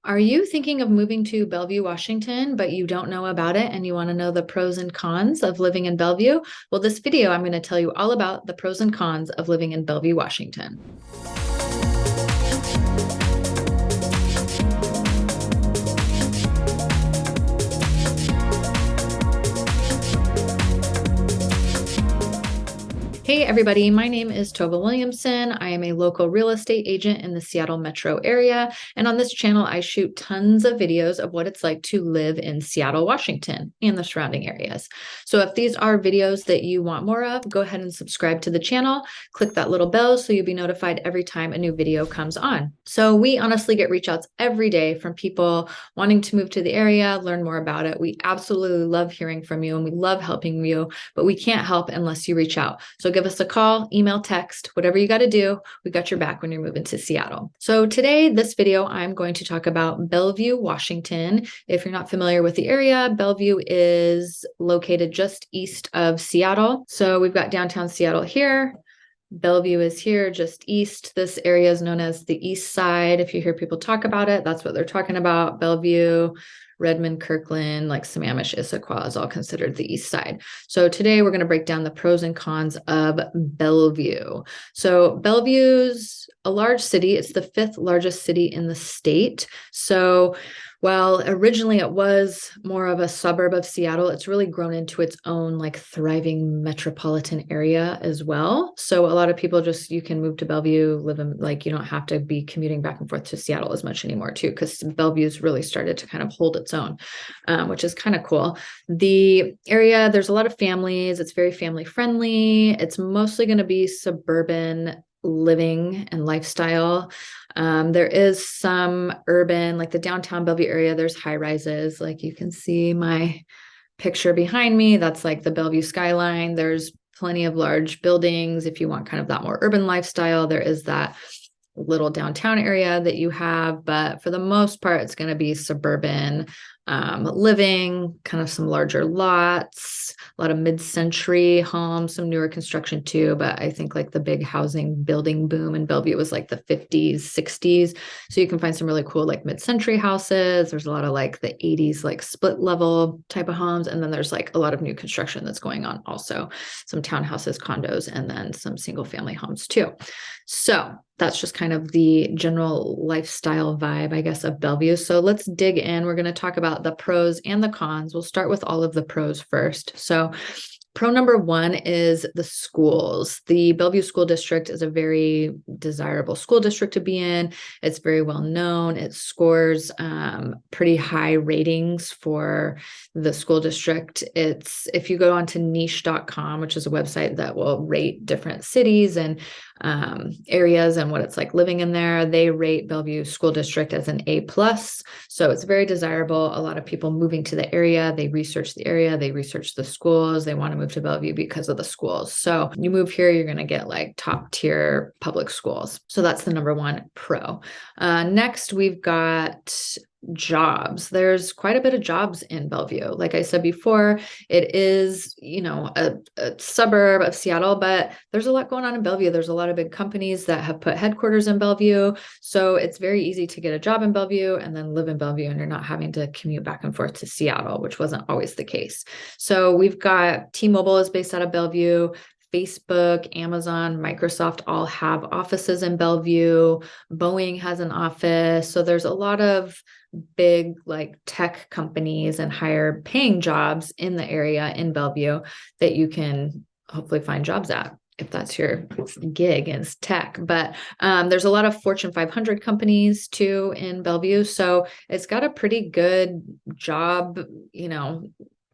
Are you thinking of moving to Bellevue, Washington, but you don't know about it and you want to know the pros and cons of living in Bellevue? Well, this video, I'm going to tell you all about the pros and cons of living in Bellevue, Washington. Hey everybody, my name is Tova Williamson. I am a local real estate agent in the Seattle metro area. And on this channel, I shoot tons of videos of what it's like to live in Seattle, Washington and the surrounding areas. So if these are videos that you want more of, go ahead and subscribe to the channel. Click that little bell so you'll be notified every time a new video comes on. So we honestly get reach outs every day from people wanting to move to the area, learn more about it. We absolutely love hearing from you and we love helping you, but we can't help unless you reach out. So give us a call, email, text, whatever you got to do. We got your back when you're moving to Seattle. So today, this video, I'm going to talk about Bellevue, Washington. If you're not familiar with the area, Bellevue is located just east of Seattle. So we've got downtown Seattle here. Bellevue is here just east. This area is known as the East Side. If you hear people talk about it, that's what they're talking about. Bellevue, Redmond, Kirkland, like Sammamish, Issaquah is all considered the East Side. So today we're going to break down the pros and cons of Bellevue. So Bellevue's a large city. It's the fifth largest city in the state. So while originally it was more of a suburb of Seattle, it's really grown into its own like thriving metropolitan area as well. So a lot of people you can move to Bellevue, live in, like, you don't have to be commuting back and forth to Seattle as much anymore too, because Bellevue's really started to kind of hold its own, which is kind of cool. The area, there's a lot of families. It's very family friendly. It's mostly going to be suburban living and lifestyle. There is some urban, like the downtown Bellevue area, there's high rises. Like you can see my picture behind me, that's like the Bellevue skyline. There's plenty of large buildings. If you want kind of that more urban lifestyle, there is that little downtown area that you have, but for the most part, it's going to be suburban living, kind of some larger lots, a lot of mid-century homes, some newer construction too. But I think like the big housing building boom in Bellevue was like the 50s, 60s. So you can find some really cool like mid-century houses. There's a lot of like the 80s, like split level type of homes. And then there's like a lot of new construction that's going on also, some townhouses, condos, and then some single family homes too. So that's just kind of the general lifestyle vibe, I guess, of Bellevue. So let's dig in. We're going to talk about the pros and the cons. We'll start with all of the pros first. So pro number one is the schools. The Bellevue School District is a very desirable school district to be in. It's very well known. It scores pretty high ratings for the school district. If you go onto niche.com, which is a website that will rate different cities and areas and what it's like living in there, they rate Bellevue School District as an A+. So it's very desirable. A lot of people moving to the area, they research the area, they research the schools, they want to move to Bellevue because of the schools. So you move here, you're going to get like top tier public schools. So that's the number one pro. Next, we've got jobs. There's quite a bit of jobs in Bellevue. Like I said before, it is, a suburb of Seattle, but there's a lot going on in Bellevue. There's a lot of big companies that have put headquarters in Bellevue. So it's very easy to get a job in Bellevue and then live in Bellevue, and you're not having to commute back and forth to Seattle, which wasn't always the case. So we've got T-Mobile is based out of Bellevue. Facebook, Amazon, Microsoft all have offices in Bellevue. Boeing has an office. So there's a lot of big like tech companies and higher paying jobs in the area in Bellevue that you can hopefully find jobs at, if that's your gig is tech. But there's a lot of Fortune 500 companies too in Bellevue. So it's got a pretty good job,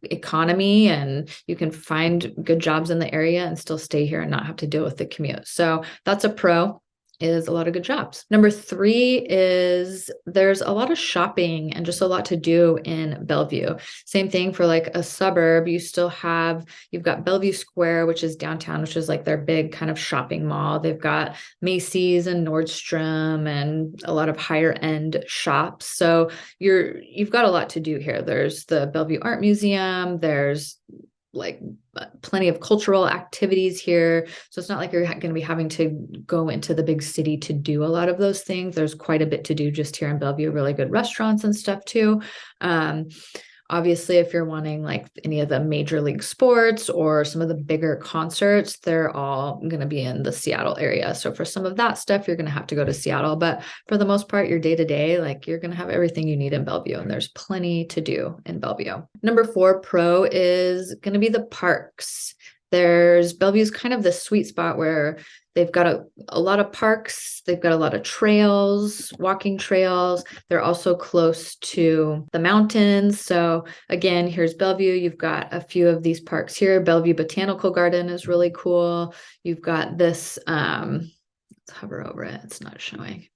economy, and you can find good jobs in the area and still stay here and not have to deal with the commute. So that's a pro. Is a lot of good jobs. Number three is there's a lot of shopping and just a lot to do in Bellevue. Same thing for like a suburb. You've got Bellevue Square, which is downtown, which is like their big kind of shopping mall. They've got Macy's and Nordstrom and a lot of higher end shops. So you've got a lot to do here. There's the Bellevue Art Museum. There's like plenty of cultural activities here. So it's not like you're going to be having to go into the big city to do a lot of those things. There's quite a bit to do just here in Bellevue, really good restaurants and stuff too. Obviously, if you're wanting like any of the major league sports or some of the bigger concerts, they're all going to be in the Seattle area. So for some of that stuff, you're going to have to go to Seattle. But for the most part, your day to day, like you're going to have everything you need in Bellevue, and there's plenty to do in Bellevue. Number 4 pro is going to be the parks. Bellevue's kind of the sweet spot where they've got a lot of parks. They've got a lot of trails, walking trails. They're also close to the mountains. So again, here's Bellevue. You've got a few of these parks here. Bellevue Botanical Garden is really cool. You've got this, let's hover over it. It's not showing.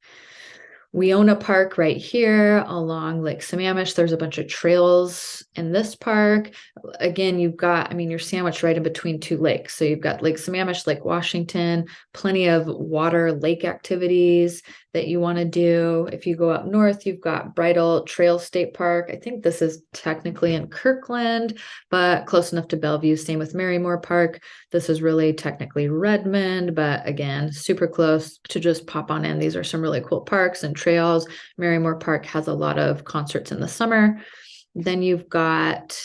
We own a park right here along Lake Sammamish. There's a bunch of trails in this park. Again, you're sandwiched right in between 2 lakes. So you've got Lake Sammamish, Lake Washington, plenty of water lake activities that you want to do. If you go up north, you've got Bridal Trail State Park. I think this is technically in Kirkland, but close enough to Bellevue. Same with Marymore Park. This is really technically Redmond, but again, super close to just pop on in. These are some really cool parks and trails. Marymore Park has a lot of concerts in the summer. Then you've got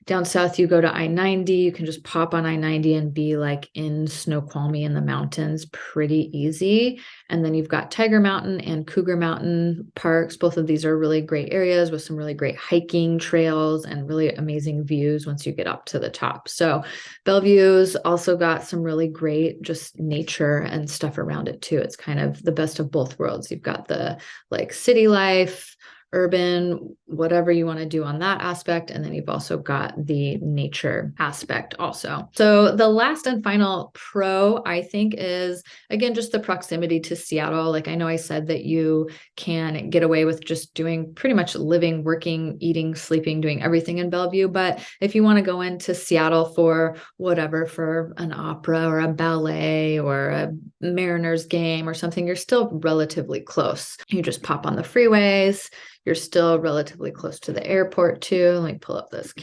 down south, you go to I-90. You can just pop on I-90 and be like in Snoqualmie in the mountains, pretty easy. And then you've got Tiger Mountain and Cougar Mountain parks. Both of these are really great areas with some really great hiking trails and really amazing views once you get up to the top. So Bellevue's also got some really great just nature and stuff around it too. It's kind of the best of both worlds. You've got the like city life, urban, whatever you want to do on that aspect. And then you've also got the nature aspect also. So the last and final pro, I think, is, again, just the proximity to Seattle. Like I know I said that you can get away with just doing pretty much living, working, eating, sleeping, doing everything in Bellevue. But if you want to go into Seattle for whatever, for an opera or a ballet or a Mariners game or something, you're still relatively close. You just pop on the freeways. You're still relatively close to the airport too. Let me pull up this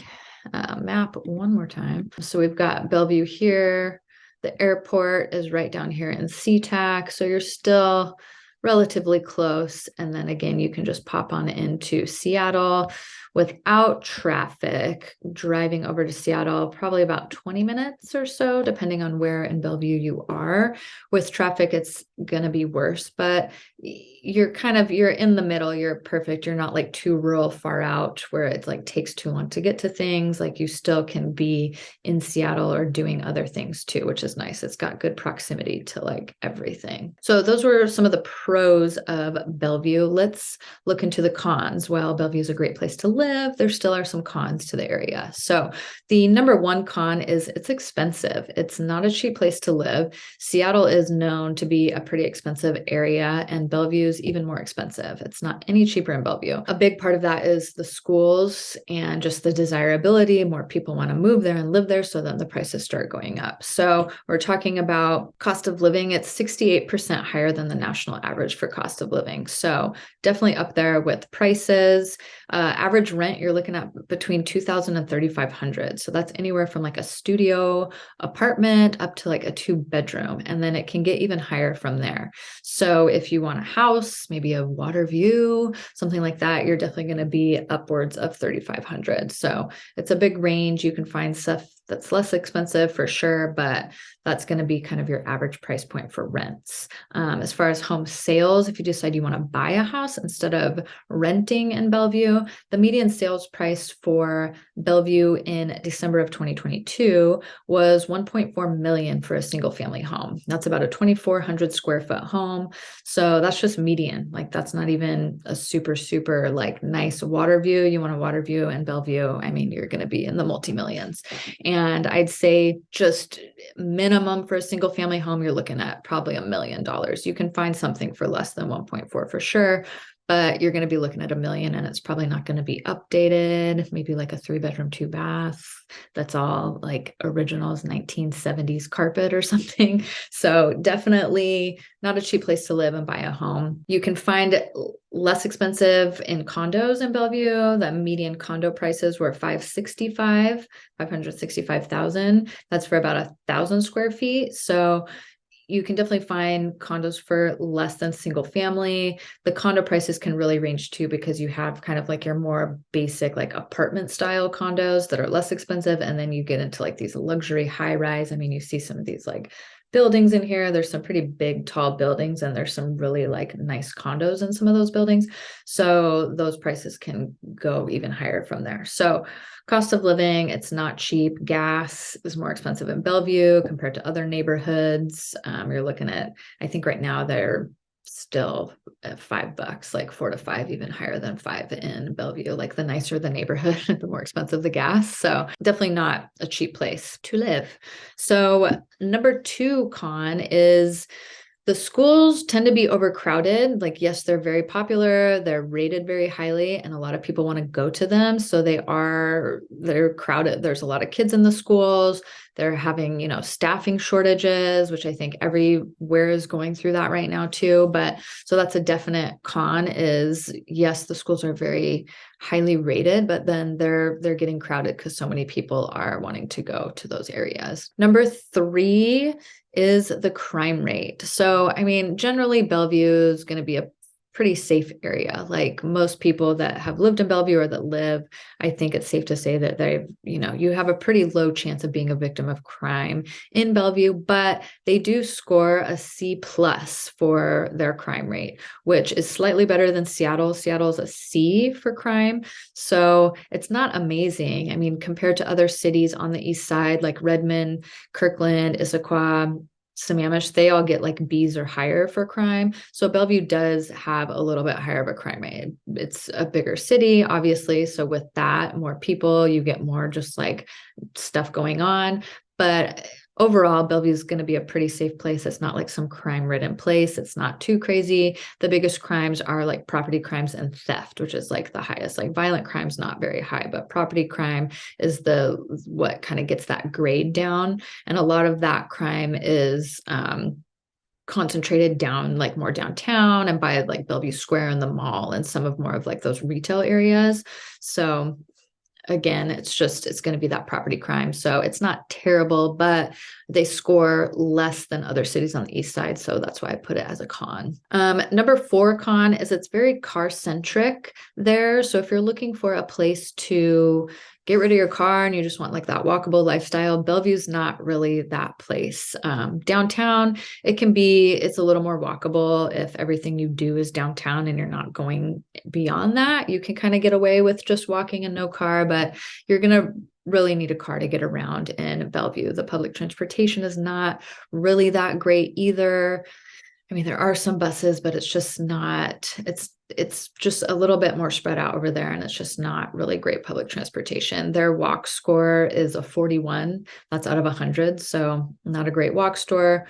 map one more time. So we've got Bellevue here. The airport is right down here in SeaTac. So you're still relatively close. And then again, you can just pop on into Seattle without traffic, driving over to Seattle, probably about 20 minutes or so, depending on where in Bellevue you are. With traffic, it's going to be worse, but you're in the middle. You're perfect. You're not like too rural, far out where it's like takes too long to get to things. Like you still can be in Seattle or doing other things too, which is nice. It's got good proximity to like everything. So those were some of the pros of Bellevue. Let's look into the cons. Well, Bellevue is a great place to live. There still are some cons to the area. So the number 1 con is it's expensive. It's not a cheap place to live. Seattle is known to be a pretty expensive area, and Bellevue is even more expensive. It's not any cheaper in Bellevue. A big part of that is the schools and just the desirability. More people want to move there and live there, so then the prices start going up. So we're talking about cost of living. It's 68% higher than the national average for cost of living. So definitely up there with prices. Average rent, you're looking at between $2,000 and $3,500. So that's anywhere from like a studio apartment up to like a 2-bedroom. And then it can get even higher from there. So if you want a house, maybe a water view, something like that, you're definitely going to be upwards of $3,500. So it's a big range. You can find stuff that's less expensive for sure, but that's going to be kind of your average price point for rents. As far as home sales, if you decide you want to buy a house instead of renting in Bellevue, the median sales price for Bellevue in December of 2022 was $1.4 million for a single family home. That's about a 2,400 square foot home. So that's just median. Like that's not even a super, super like nice water view. You want a water view in Bellevue, I mean, you're going to be in the multi-millions. And I'd say just minimum for a single family home, you're looking at probably $1 million. You can find something for less than 1.4 for sure. but you're going to be looking at $1 million, and it's probably not going to be updated. Maybe like a 3-bedroom, 2-bath. That's all like originals 1970s carpet or something. So definitely not a cheap place to live and buy a home. You can find less expensive in condos in Bellevue. The median condo prices were $565,000. That's for about 1,000 square feet. So you can definitely find condos for less than single family. The condo prices can really range too, because you have kind of like your more basic like apartment style condos that are less expensive. And then you get into like these luxury high rise. I mean, you see some of these like buildings in here. There's some pretty big, tall buildings, and there's some really like nice condos in some of those buildings. So those prices can go even higher from there. So cost of living, it's not cheap. Gas is more expensive in Bellevue compared to other neighborhoods. You're looking at, I think right now they're still at $5, like 4 to 5, even higher than 5 in Bellevue. Like the nicer the neighborhood, the more expensive the gas. So definitely not a cheap place to live. So number 2 con is the schools tend to be overcrowded. Like, yes, they're very popular, they're rated very highly, and a lot of people want to go to them. So they're crowded. There's a lot of kids in the schools. They're having, staffing shortages, which I think everywhere is going through that right now too. But so that's a definite con is, yes, the schools are very highly rated, but then they're getting crowded because so many people are wanting to go to those areas. Number 3 is the crime rate. So, I mean, generally Bellevue is going to be a pretty safe area. Like most people that have lived in Bellevue or that live, I think it's safe to say that you have a pretty low chance of being a victim of crime in Bellevue, but they do score a C+ for their crime rate, which is slightly better than Seattle. Seattle's a C for crime. So it's not amazing. I mean, compared to other cities on the east side, like Redmond, Kirkland, Issaquah, Sammamish, they all get like Bs or higher for crime. So Bellevue does have a little bit higher of a crime rate. It's a bigger city, obviously. So with that, more people, you get more just like stuff going on. But overall, Bellevue is going to be a pretty safe place. It's not like some crime-ridden place. It's not too crazy. The biggest crimes are like property crimes and theft, which is like the highest. Like violent crime's not very high, but property crime is what kind of gets that grade down. And a lot of that crime is concentrated down, like more downtown and by like Bellevue Square and the mall and some of more of like those retail areas. So again, it's going to be that property crime. So it's not terrible, but they score less than other cities on the east side. So that's why I put it as a con. Number 4 con is it's very car centric there. So if you're looking for a place to get rid of your car and you just want like that walkable lifestyle, Bellevue's not really that place. Downtown, it's a little more walkable if everything you do is downtown and you're not going beyond that. You can kind of get away with just walking and no car, but you're going to really need a car to get around in Bellevue. The public transportation is not really that great either. I mean, there are some buses, but it's just a little bit more spread out over there, and it's just not really great public transportation. Their walk score is a 41. That's out of 100. So not a great walk score.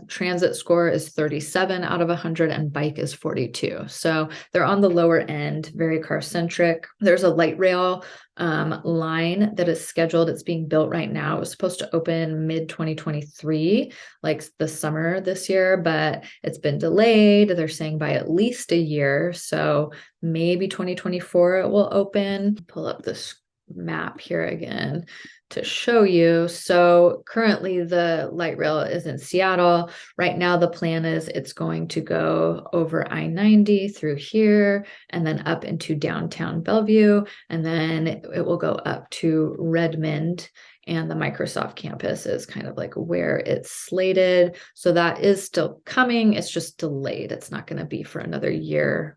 Transit score is 37 out of 100, and bike is 42. So they're on the lower end, very car centric. There's a light rail line that is scheduled. It's being built right now. It was supposed to open mid-2023, like the summer this year, but it's been delayed. They're saying by at least a year. So maybe 2024 it will open. Pull up this map here again to show you. So currently the light rail is in Seattle. Right now the plan is it's going to go over I-90 through here and then up into downtown Bellevue, and then it will go up to Redmond, and the Microsoft campus is kind of like where it's slated. So that is still coming. It's just delayed. It's not going to be for another year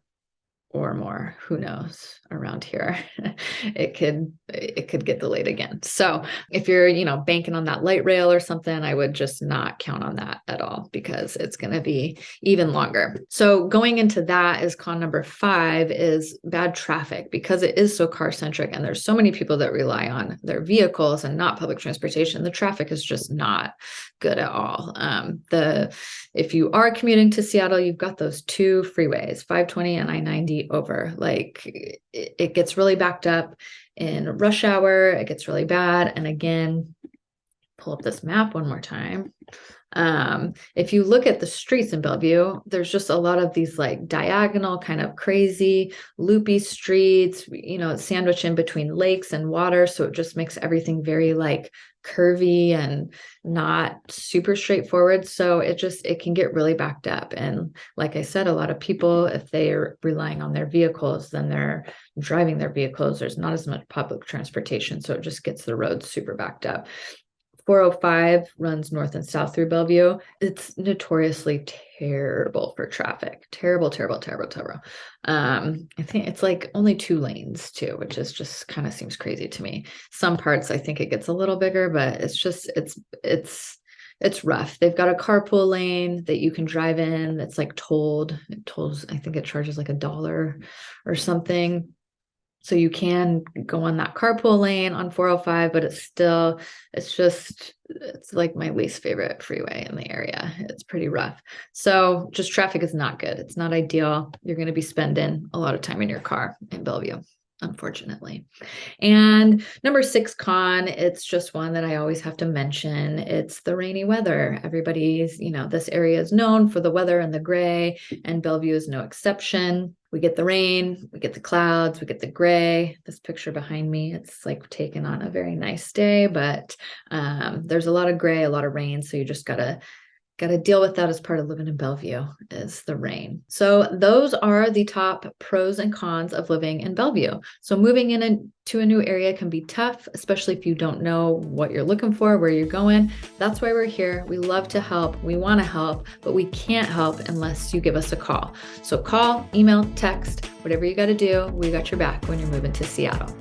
or more. Who knows? Around here, it could get delayed again. So if you're, banking on that light rail or something, I would just not count on that at all, because it's going to be even longer. So going into that is con number 5 is bad traffic, because it is so car centric and there's so many people that rely on their vehicles and not public transportation. The traffic is just not good at all. If you are commuting to Seattle, you've got those 2 freeways, 520 and I-90 over. Like it gets really backed up in rush hour. It gets really bad. And again, pull up this map one more time. If you look at the streets in Bellevue, there's just a lot of these like diagonal kind of crazy loopy streets, sandwiched in between lakes and water. So it just makes everything very like curvy and not super straightforward. So it can get really backed up. And like I said, a lot of people, if they're relying on their vehicles, then they're driving their vehicles. There's not as much public transportation. So it just gets the roads super backed up. 405 runs north and south through Bellevue. It's notoriously terrible for traffic. Terrible, terrible, terrible, terrible. I think it's like only 2 lanes too, which is just kind of seems crazy to me. Some parts I think it gets a little bigger, but it's rough. They've got a carpool lane that you can drive in that's like tolled. It tolls, I think it charges like $1 or something. So you can go on that carpool lane on 405, but it's like my least favorite freeway in the area. It's pretty rough. So just traffic is not good. It's not ideal. You're going to be spending a lot of time in your car in Bellevue, unfortunately. And number 6 con, it's just one that I always have to mention. It's the rainy weather. Everybody's, this area is known for the weather and the gray, and Bellevue is no exception. We get the rain, we get the clouds, we get the gray. This picture behind me, it's like taken on a very nice day, but there's a lot of gray, a lot of rain. So you just gotta deal with that as part of living in Bellevue, is the rain. So those are the top pros and cons of living in Bellevue. So moving into a new area can be tough, especially if you don't know what you're looking for, where you're going. That's why we're here. We love to help. We want to help, but we can't help unless you give us a call. So call, email, text, whatever you got to do. We got your back when you're moving to Seattle.